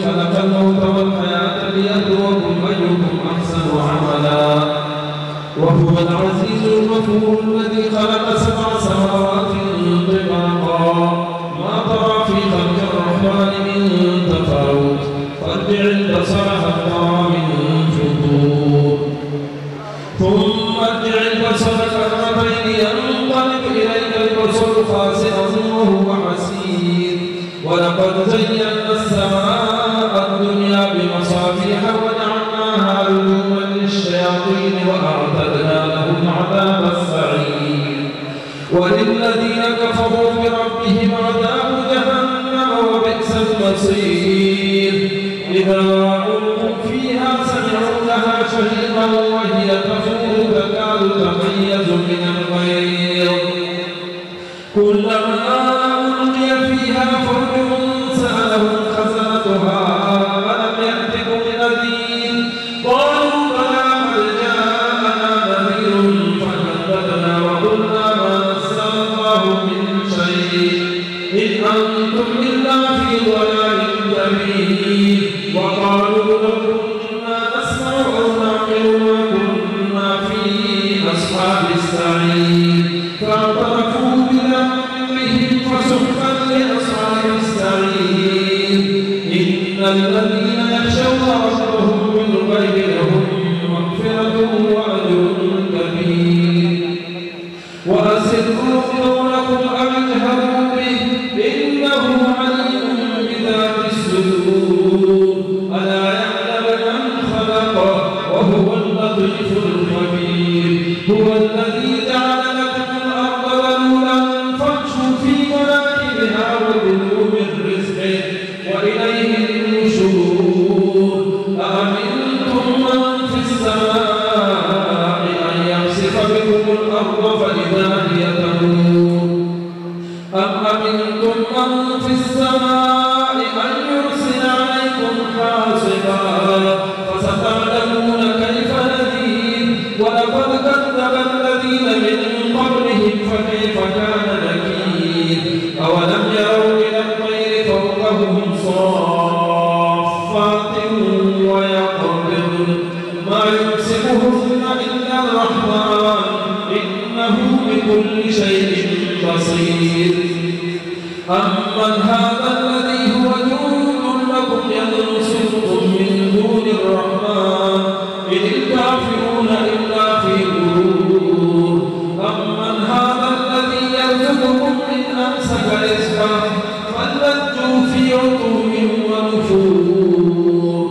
خلق الموت والحياة ليبلوكم أيكم أحسن عملا وهو العزيز الغفور الذي خلق 7 سماوات طباقا ما ترى في خلق الرحمن من تفاوت فارجع البصر هل ترى من فطور ثم ارجع البصر كرتين ينقلب إليك البصر خاسئا وهو حسير ولقد زينا السماء الدنيا بمصابيح وجعلناها رجوما للشياطين وأعتدنا لهم عذاب السعير وللذين كفروا بربهم عذاب جهنم وبئس المصير إذا ألقوا فيها سمعوا لها شهيقا وهي تفور تكاد تميز من الغيظ كلما ألقي فيها فوج سألهم خزنتها ألم يأتكم نذير قالوا بلى قد جاءنا نذير فكذبنا وقلنا ما نزل الله من شيء إن أنتم إلا في ضلال كبير وقالوا لو كنا نسمع أو نعقل ما كنا في أصحاب السعير فاعترفوا بذنبهم فسحقا لأصحاب السعير إن الذين يخشون ربهم بالغيب لهم مغفرة وأجر كبير وأسروا قولكم أو اجهروا به إنه عليم بذات الصدور ألا يعلم من خلق وهو اللطيف الخبير هو الذي جعل لكم الأرض ذلولا فامشوا في مناكبها وكلوا من رزقه وإليه النشور أأمنتم من في السماء أن يخسف بكم الأرض فإذا هي تمور أم أمنتم من في السماء أن يرسل عليكم حاصبا فستعلمون كيف نذير ولقد كذب الذين من قبلهم فكيف كان نكير أولم يروا إلى الطير فوقهم صافات ويقبضن ما يمسكهن إلا الرحمن إنه بكل شيء بصير أمن هذا الذي هو جند لكم ينصركم من دون الرحمن إن الكافرون إلا في غرور أمن هذا الذي يرزقكم إن أمسك رزقه فلجوا في عتو ونفور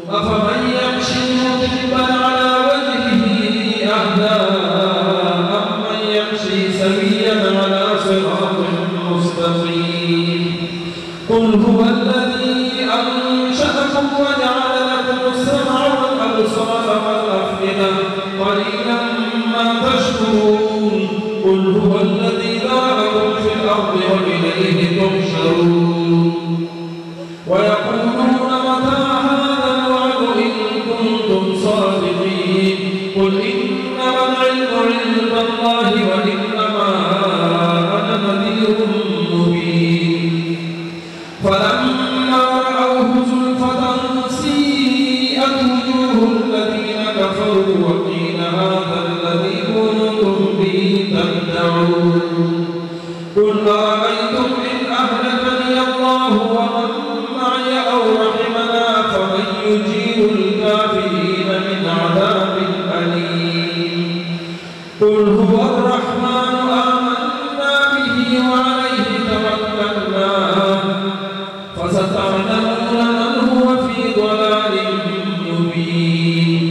أفمن يمشي مكبا على وجهه أهدى أمن يمشي سويا على صراط مستقيم قل هو الذي أنشأكم وجعل لكم السمع والأبصار والأفئدة قليلا ما تشكرون قل هو الذي ذرأكم في الأرض وإليه تحشرون ويقولون متى هذا الوعد إن كنتم صادقين قل إنما العلم عند الله وإنما أنا نذير مبين فلما رأوه زلفة سيئت وجوه الذين كفروا وقيل هذا الذي كنتم به تدعون قل أرأيتم إن أهلكني الله ومن معي أو رحمنا فمن يجير الكافرين من عذاب أليم قل هو الرحمن آمنا به وعليه توكلنا فستعلمون من هو في ضلال مبين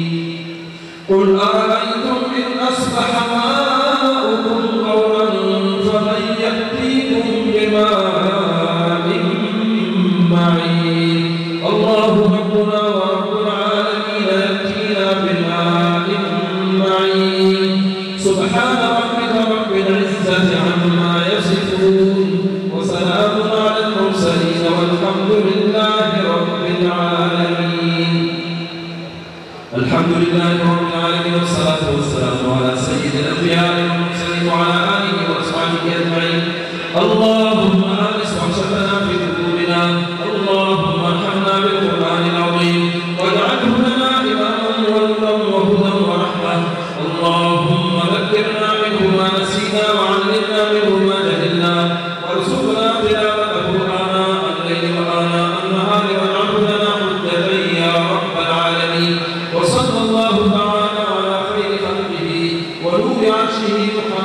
قل أرأيتم إن أصبح ماؤكم غورا فمن يأتيكم بماء معين الله ربنا ورب العالمين يأتينا بماء معين سبحان ربك رب العزة عما يصفون وسلام على المرسلين والحمد لله رب العالمين الحمد لله رب العالمين والصلاة والسلام على سيد الأنبياء والمرسلين وعلى آله وأصحابه أجمعين اللهم أنس وحشتنا في قلوبنا اللهم ارحمنا بالقرآن عرشه